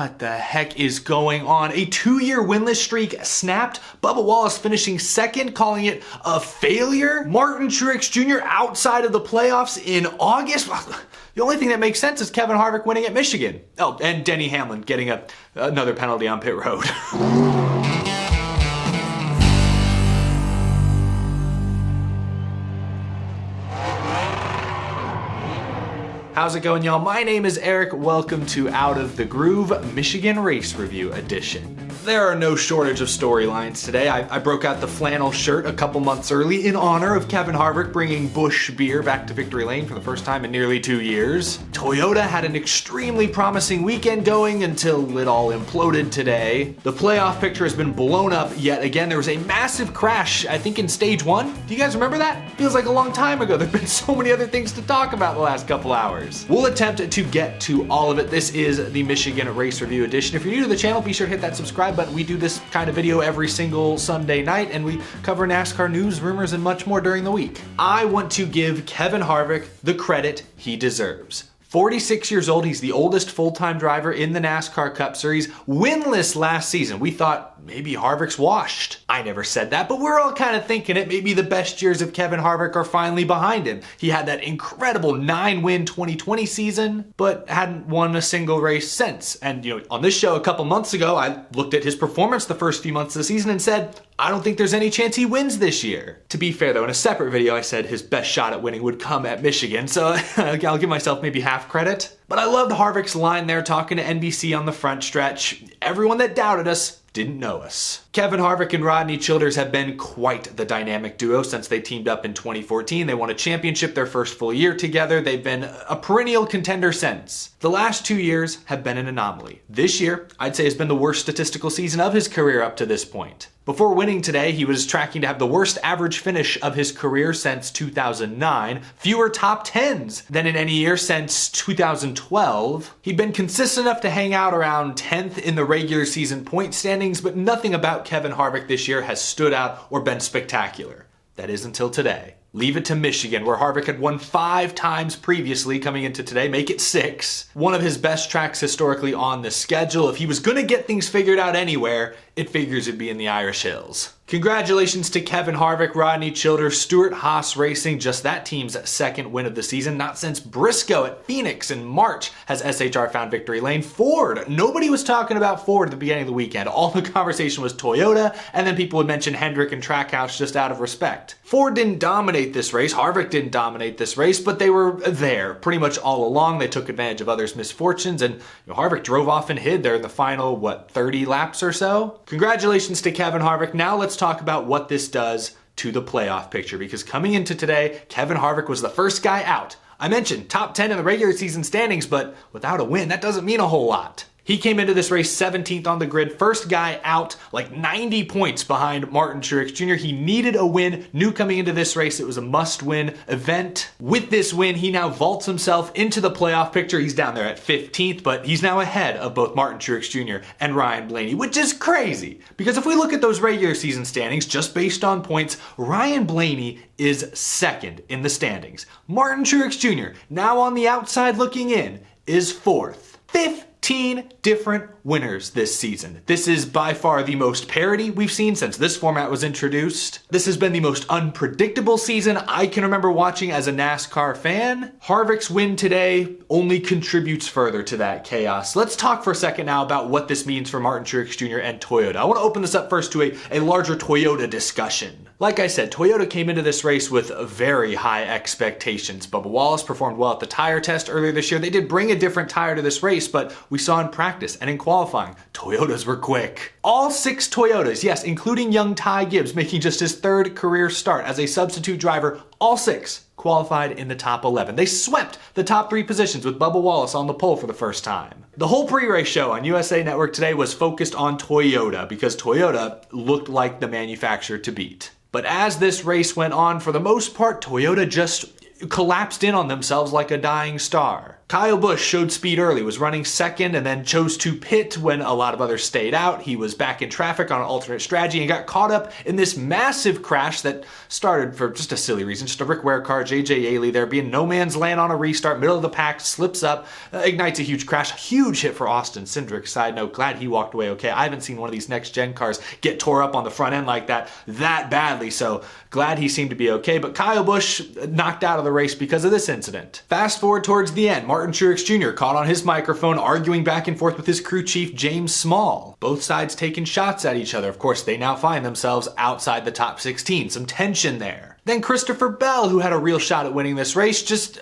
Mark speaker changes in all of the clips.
Speaker 1: What the heck is going on? A 2-year winless streak snapped. Bubba Wallace finishing second, calling it a failure. Martin Truex Jr. outside of the playoffs in August. The only thing that makes sense is Kevin Harvick winning at Michigan. Oh, and Denny Hamlin getting another penalty on pit road. How's it going, y'all? My name is Eric. Welcome to Out of the Groove Michigan Race Review Edition. There are no shortage of storylines today. I broke out the flannel shirt a couple months early in honor of Kevin Harvick bringing Busch beer back to victory lane for the first time in nearly 2 years. Toyota had an extremely promising weekend going until it all imploded today. The playoff picture has been blown up yet again. There was a massive crash, I think in stage 1. Do you guys remember that? Feels like a long time ago. There have been so many other things to talk about the last couple hours. We'll attempt to get to all of it. This is the Michigan Race Review Edition. If you're new to the channel, be sure to hit that subscribe button. We do this kind of video every single Sunday night, and we cover NASCAR news, rumors, and much more during the week. I want to give Kevin Harvick the credit he deserves. 46 years old, he's the oldest full-time driver in the NASCAR Cup Series, winless last season. We thought maybe Harvick's washed. I never said that, but we're all kind of thinking it. Maybe the best years of Kevin Harvick are finally behind him. He had that incredible 9-win 2020 season, but hadn't won a single race since. And on this show a couple months ago, I looked at his performance the first few months of the season and said, I don't think there's any chance he wins this year. To be fair though, in a separate video, I said his best shot at winning would come at Michigan, so I'll give myself maybe half credit. But I loved Harvick's line there talking to NBC on the front stretch. Everyone that doubted us didn't know us. Kevin Harvick and Rodney Childers have been quite the dynamic duo since they teamed up in 2014. They won a championship their first full year together. They've been a perennial contender since. The last 2 years have been an anomaly. This year, I'd say, has been the worst statistical season of his career up to this point. Before winning today, he was tracking to have the worst average finish of his career since 2009, fewer top 10s than in any year since 2012. He'd been consistent enough to hang out around 10th in the regular season point standings, but nothing about Kevin Harvick this year has stood out or been spectacular. That is until today. Leave it to Michigan, where Harvick had won 5 times previously coming into today, make it 6. One of his best tracks historically on the schedule. If he was gonna get things figured out anywhere, it figures it'd be in the Irish Hills. Congratulations to Kevin Harvick, Rodney Childers, Stewart Haas Racing, just that team's second win of the season. Not since Briscoe at Phoenix in March has SHR found victory lane. Ford, nobody was talking about Ford at the beginning of the weekend. All the conversation was Toyota, and then people would mention Hendrick and Trackhouse just out of respect. Ford didn't dominate this race, Harvick didn't dominate this race, but they were there pretty much all along. They took advantage of others' misfortunes, and Harvick drove off and hid there in the final, 30 laps or so? Congratulations to Kevin Harvick. Now let's talk about what this does to the playoff picture, because coming into today, Kevin Harvick was the first guy out. I mentioned top 10 in the regular season standings, but without a win, that doesn't mean a whole lot. He came into this race 17th on the grid, first guy out, like 90 points behind Martin Truex Jr. He needed a win, knew coming into this race it was a must-win event. With this win, he now vaults himself into the playoff picture. He's down there at 15th, but he's now ahead of both Martin Truex Jr. and Ryan Blaney, which is crazy. Because if we look at those regular season standings, just based on points, Ryan Blaney is second in the standings. Martin Truex Jr., now on the outside looking in, is 4th. 15 different winners this season. This is by far the most parity we've seen since this format was introduced. This has been the most unpredictable season I can remember watching as a NASCAR fan. Harvick's win today only contributes further to that chaos. Let's talk for a second now about what this means for Martin Truex Jr. and Toyota. I want to open this up first to a larger Toyota discussion. Like I said, Toyota came into this race with very high expectations. Bubba Wallace performed well at the tire test earlier this year. They did bring a different tire to this race, but we saw in practice and in qualifying, Toyotas were quick. All 6 Toyotas, yes, including young Ty Gibbs, making just his 3rd career start as a substitute driver, all 6 qualified in the top 11. They swept the top 3 positions with Bubba Wallace on the pole for the first time. The whole pre-race show on USA Network today was focused on Toyota because Toyota looked like the manufacturer to beat. But as this race went on, for the most part, Toyota just collapsed in on themselves like a dying star. Kyle Busch showed speed early, was running second, and then chose to pit when a lot of others stayed out. He was back in traffic on an alternate strategy and got caught up in this massive crash that started for just a silly reason. Just a Rick Ware car, JJ Yaley there being no man's land on a restart, middle of the pack, slips up, ignites a huge crash. Huge hit for Austin Cindric. Side note, glad he walked away okay. I haven't seen one of these next gen cars get tore up on the front end like that badly, so glad he seemed to be okay. But Kyle Busch knocked out of the race because of this incident. Fast forward towards the end, Martin Truex Jr. caught on his microphone arguing back and forth with his crew chief James Small. Both sides taking shots at each other. Of course, they now find themselves outside the top 16. Some tension there. Then Christopher Bell, who had a real shot at winning this race, just,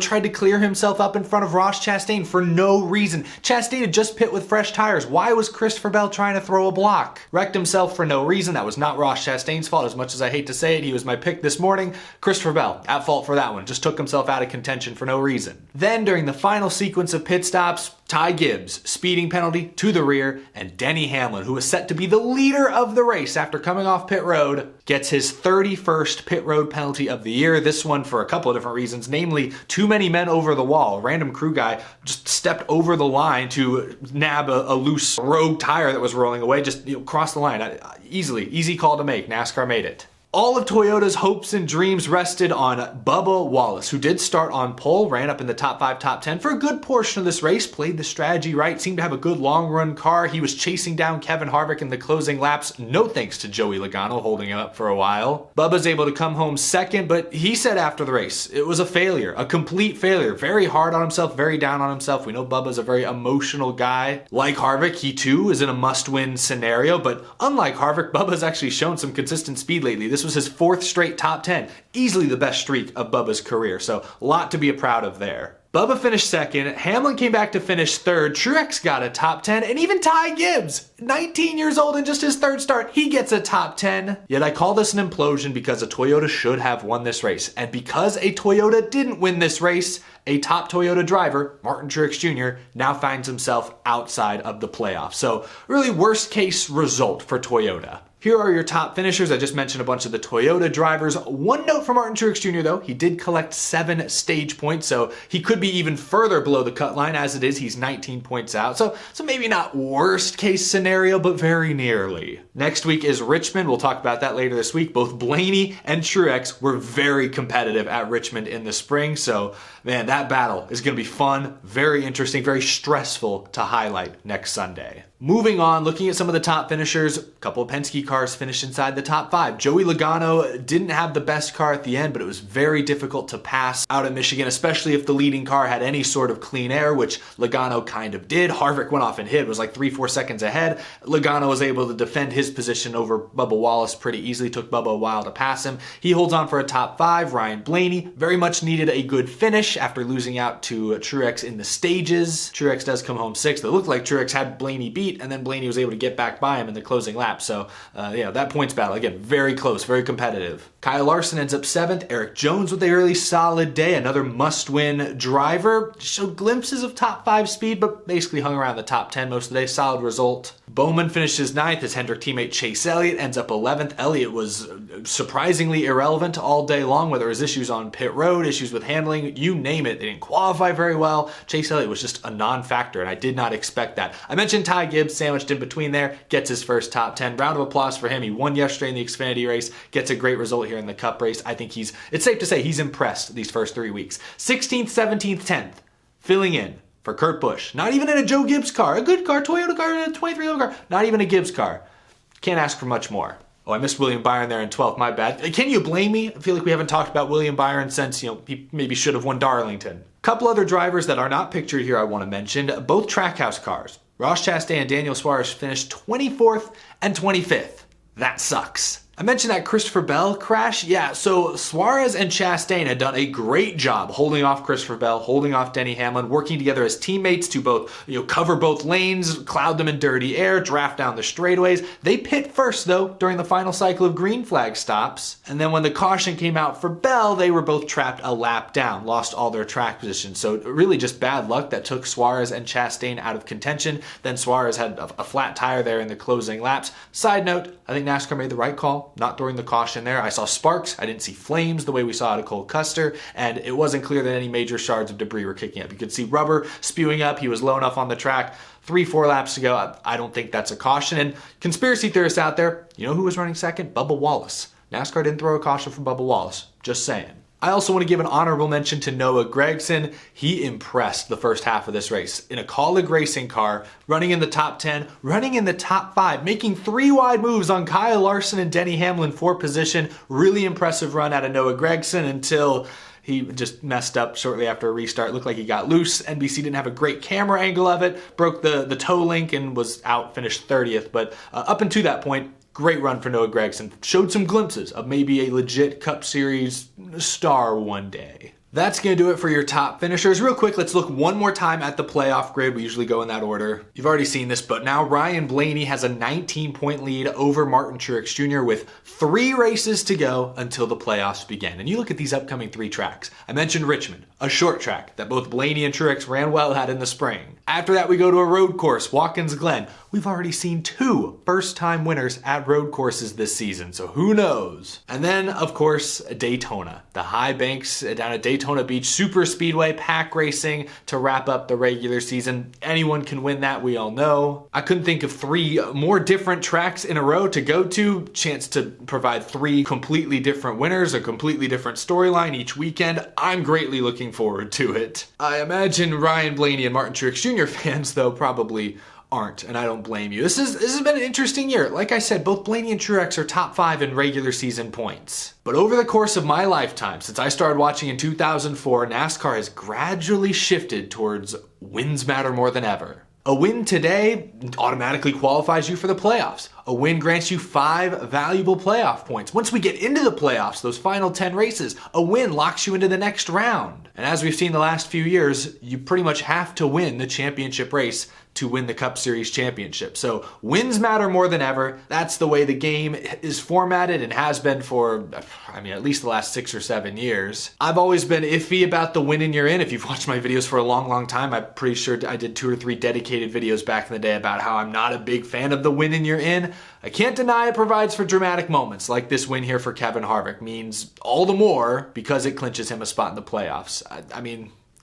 Speaker 1: tried to clear himself up in front of Ross Chastain for no reason. Chastain had just pit with fresh tires. Why was Christopher Bell trying to throw a block? Wrecked himself for no reason. That was not Ross Chastain's fault, as much as I hate to say it. He was my pick this morning. Christopher Bell, at fault for that one. Just took himself out of contention for no reason. Then, during the final sequence of pit stops, Ty Gibbs, speeding penalty to the rear, and Denny Hamlin, who was set to be the leader of the race after coming off pit road, gets his 31st pit road penalty of the year. This one for a couple of different reasons, namely too many men over the wall. A random crew guy just stepped over the line to nab a loose rogue tire that was rolling away, just crossed the line. Easy call to make. NASCAR made it. All of Toyota's hopes and dreams rested on Bubba Wallace, who did start on pole, ran up in the top 5, top 10 for a good portion of this race, played the strategy right, seemed to have a good long run car. He was chasing down Kevin Harvick in the closing laps, no thanks to Joey Logano holding him up for a while. Bubba's able to come home second, but he said after the race, it was a failure, a complete failure. Very hard on himself, very down on himself. We know Bubba's a very emotional guy. Like Harvick, he too is in a must-win scenario, but unlike Harvick, Bubba's actually shown some consistent speed lately. This was his 4th straight top 10, easily the best streak of Bubba's career, so a lot to be proud of there. Bubba finished second, Hamlin came back to finish third, Truex got a top 10, and even Ty Gibbs, 19 years old and just his 3rd start, he gets a top 10. Yet I call this an implosion because a Toyota should have won this race, and because a Toyota didn't win this race, a top Toyota driver, Martin Truex Jr., now finds himself outside of the playoffs. So really worst case result for Toyota. Here are your top finishers. I just mentioned a bunch of the Toyota drivers. One note for Martin Truex Jr. though, he did collect 7 stage points, so he could be even further below the cut line. As it is, he's 19 points out. So maybe not worst case scenario, but very nearly. Next week is Richmond. We'll talk about that later this week. Both Blaney and Truex were very competitive at Richmond in the spring. So man, that battle is going to be fun, very interesting, very stressful to highlight next Sunday. Moving on, looking at some of the top finishers, a couple of Penske cars finished inside the top 5. Joey Logano didn't have the best car at the end, but it was very difficult to pass out of Michigan, especially if the leading car had any sort of clean air, which Logano kind of did. Harvick went off and hit, was like 3-4 seconds ahead. Logano was able to defend his position over Bubba Wallace pretty easily, took Bubba a while to pass him. He holds on for a top 5. Ryan Blaney very much needed a good finish after losing out to Truex in the stages. Truex does come home 6th. It looked like Truex had Blaney beat, and then Blaney was able to get back by him in the closing lap. So that points battle, again, very close, very competitive. Kyle Larson ends up 7th. Eric Jones with a really solid day, another must-win driver. Showed glimpses of top 5 speed, but basically hung around the top 10 most of the day. Solid result. Bowman finishes 9th. His Hendrick teammate Chase Elliott ends up 11th. Elliott was surprisingly irrelevant all day long, whether it was issues on pit road, issues with handling, you name it. They didn't qualify very well. Chase Elliott was just a non-factor, and I did not expect that. I mentioned Ty Gibbs sandwiched in between there, gets his first top 10. Round of applause for him. He won yesterday in the Xfinity race, gets a great result here in the Cup race. I think it's safe to say he's impressed these first 3 weeks. 16th, 17th, 10th, filling in for Kurt Busch. Not even in a Joe Gibbs car, a good car, Toyota car, a 23 car, not even a Gibbs car. Can't ask for much more. Oh, I missed William Byron there in 12th, my bad. Can you blame me? I feel like we haven't talked about William Byron since, he maybe should have won Darlington. Couple other drivers that are not pictured here I want to mention, both Trackhouse cars. Ross Chastain and Daniel Suarez finished 24th and 25th. That sucks. I mentioned that Christopher Bell crash. Yeah, so Suarez and Chastain had done a great job holding off Christopher Bell, holding off Denny Hamlin, working together as teammates to both, cover both lanes, cloud them in dirty air, draft down the straightaways. They pit first, though, during the final cycle of green flag stops. And then when the caution came out for Bell, they were both trapped a lap down, lost all their track positions. So really just bad luck that took Suarez and Chastain out of contention. Then Suarez had a flat tire there in the closing laps. Side note, I think NASCAR made the right call all, not throwing the caution there. I saw sparks, I didn't see flames the way we saw at Cole Custer, and it wasn't clear that any major shards of debris were kicking up. You could see rubber spewing up, he was low enough on the track. 3-4 laps to go, I don't think that's a caution. And conspiracy theorists out there, you know who was running second? Bubba Wallace. NASCAR didn't throw a caution for Bubba Wallace, just saying. I also want to give an honorable mention to Noah Gragson. He impressed the first half of this race. In a Colleague racing car, running in the top 10, running in the top 5, making 3 wide moves on Kyle Larson and Denny Hamlin for position. Really impressive run out of Noah Gragson until he just messed up shortly after a restart. Looked like he got loose. NBC didn't have a great camera angle of it. Broke the toe link and was out, finished 30th. But up until that point, great run for Noah Gragson. Showed some glimpses of maybe a legit Cup Series star one day. That's going to do it for your top finishers. Real quick, let's look one more time at the playoff grid. We usually go in that order. You've already seen this, but now Ryan Blaney has a 19-point lead over Martin Truex Jr. with 3 races to go until the playoffs begin. And you look at these upcoming 3 tracks. I mentioned Richmond, a short track that both Blaney and Truex ran well at in the spring. After that, we go to a road course, Watkins Glen. We've already seen 2 first-time winners at road courses this season, so who knows? And then, of course, Daytona. The high banks down at Daytona Beach, super speedway, pack racing to wrap up the regular season. Anyone can win that, we all know. I couldn't think of 3 more different tracks in a row to go to. Chance to provide 3 completely different winners, a completely different storyline each weekend. I'm greatly looking forward to it. I imagine Ryan Blaney and Martin Truex Jr. fans, though, probably aren't, and I don't blame you. This has been an interesting year. Like I said, both Blaney and Truex are top 5 in regular season points. But over the course of my lifetime, since I started watching in 2004, NASCAR has gradually shifted towards wins matter more than ever. A win today automatically qualifies you for the playoffs. A win grants you 5 valuable playoff points. Once we get into the playoffs, those final 10 races, a win locks you into the next round. And as we've seen the last few years, you pretty much have to win the championship race to win the Cup Series championship. So wins matter more than ever. That's the way the game is formatted and has been for, at least the last 6 or 7 years. I've always been iffy about the winning you're in. If you've watched my videos for a long, long time, I'm pretty sure I did 2 or 3 dedicated videos back in the day about how I'm not a big fan of the winning you're in. I can't deny it provides for dramatic moments, like this win here for Kevin Harvick means all the more because it clinches him a spot in the playoffs.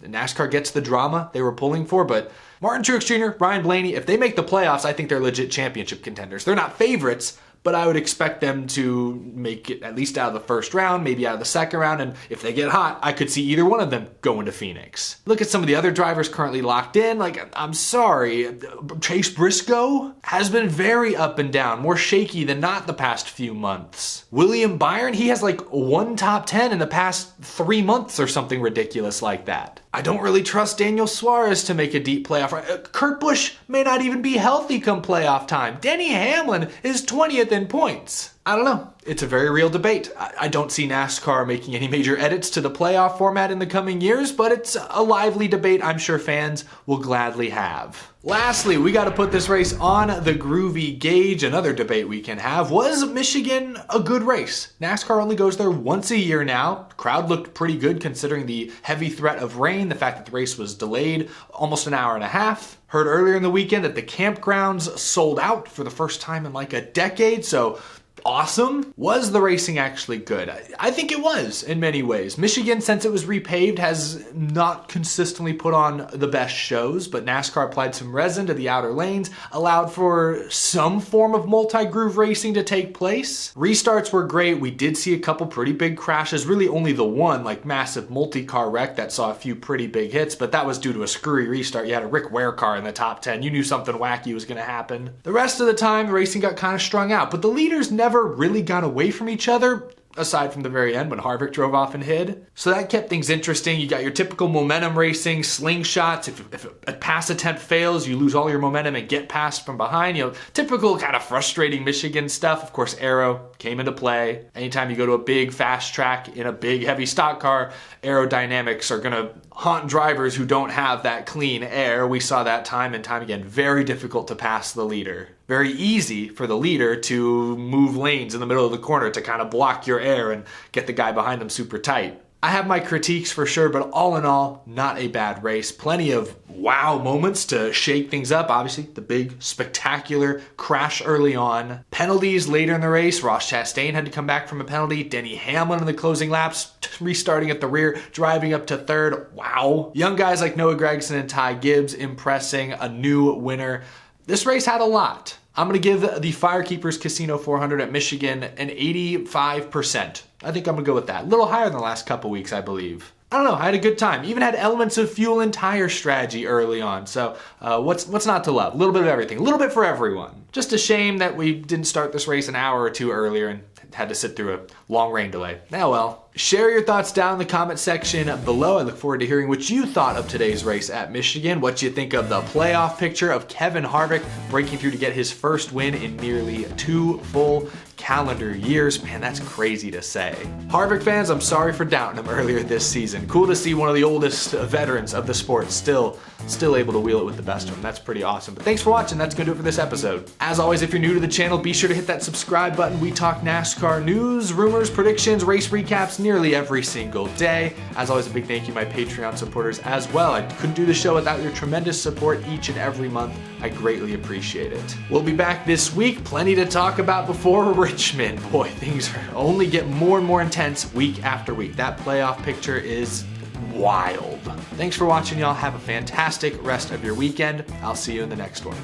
Speaker 1: NASCAR gets the drama they were pulling for, but Martin Truex Jr., Ryan Blaney, if they make the playoffs, I think they're legit championship contenders. They're not favorites, but I would expect them to make it at least out of the first round, maybe out of the second round, and if they get hot, I could see either one of them going to Phoenix. Look at some of the other drivers currently locked in. I'm sorry, Chase Briscoe has been very up and down, more shaky than not the past few months. William Byron, he has 1 top 10 in the past 3 months or something ridiculous like that. I don't really trust Daniel Suarez to make a deep playoff run. Kurt Busch may not even be healthy come playoff time. Denny Hamlin is 20th in points. I don't know. It's a very real debate. I don't see NASCAR making any major edits to the playoff format in the coming years, but it's a lively debate I'm sure fans will gladly have. Lastly, we got to put this race on the groovy gauge. Another debate we can have. Was Michigan a good race? NASCAR only goes there once a year now. The crowd looked pretty good considering the heavy threat of rain, the fact that the race was delayed almost an hour and a half. Heard earlier in the weekend that the campgrounds sold out for the first time in a decade, so awesome. Was the racing actually good? I think it was in many ways. Michigan, since it was repaved, has not consistently put on the best shows, but NASCAR applied some resin to the outer lanes, allowed for some form of multi-groove racing to take place. Restarts were great. We did see a couple pretty big crashes, really only the one massive multi-car wreck that saw a few pretty big hits, but that was due to a screwy restart. You had a Rick Ware car in the top 10. You knew something wacky was going to happen. The rest of the time, the racing got kind of strung out, but the leaders never really got away from each other, aside from the very end when Harvick drove off and hid. So that kept things interesting. You got your typical momentum racing, slingshots. If a pass attempt fails, you lose all your momentum and get passed from behind. Typical kind of frustrating Michigan stuff. Of course, aero came into play. Anytime you go to a big fast track in a big heavy stock car, aerodynamics are going to haunt drivers who don't have that clean air. We saw that time and time again. Very difficult to pass the leader. Very easy for the leader to move lanes in the middle of the corner to kind of block your air and get the guy behind them super tight. I have my critiques for sure, but all in all, not a bad race. Plenty of wow moments to shake things up. Obviously, the big, spectacular crash early on. Penalties later in the race. Ross Chastain had to come back from a penalty. Denny Hamlin in the closing laps, restarting at the rear, driving up to third. Wow. Young guys like Noah Gragson and Ty Gibbs impressing, a new winner. This race had a lot. I'm going to give the Firekeepers Casino 400 at Michigan an 85%. I think I'm going to go with that. A little higher than the last couple weeks, I believe. I don't know, I had a good time. Even had elements of fuel and tire strategy early on. So what's not to love? A little bit of everything. A little bit for everyone. Just a shame that we didn't start this race an hour or two earlier and had to sit through a long rain delay. Oh well. Share your thoughts down in the comment section below. I look forward to hearing what you thought of today's race at Michigan, what you think of the playoff picture of Kevin Harvick breaking through to get his first win in nearly 2 full calendar years. Man, that's crazy to say. Harvick fans, I'm sorry for doubting him earlier this season. Cool to see one of the oldest veterans of the sport still able to wheel it with the best of them. That's pretty awesome. But thanks for watching. That's gonna do it for this episode. As always, if you're new to the channel, be sure to hit that subscribe button. We talk NASCAR news, rumors, predictions, race recaps nearly every single day. As always, a big thank you to my Patreon supporters as well. I couldn't do the show without your tremendous support each and every month. I greatly appreciate it. We'll be back this week. Plenty to talk about before Richmond. Boy, things only get more and more intense week after week. That playoff picture is wild. Thanks for watching, y'all. Have a fantastic rest of your weekend. I'll see you in the next one.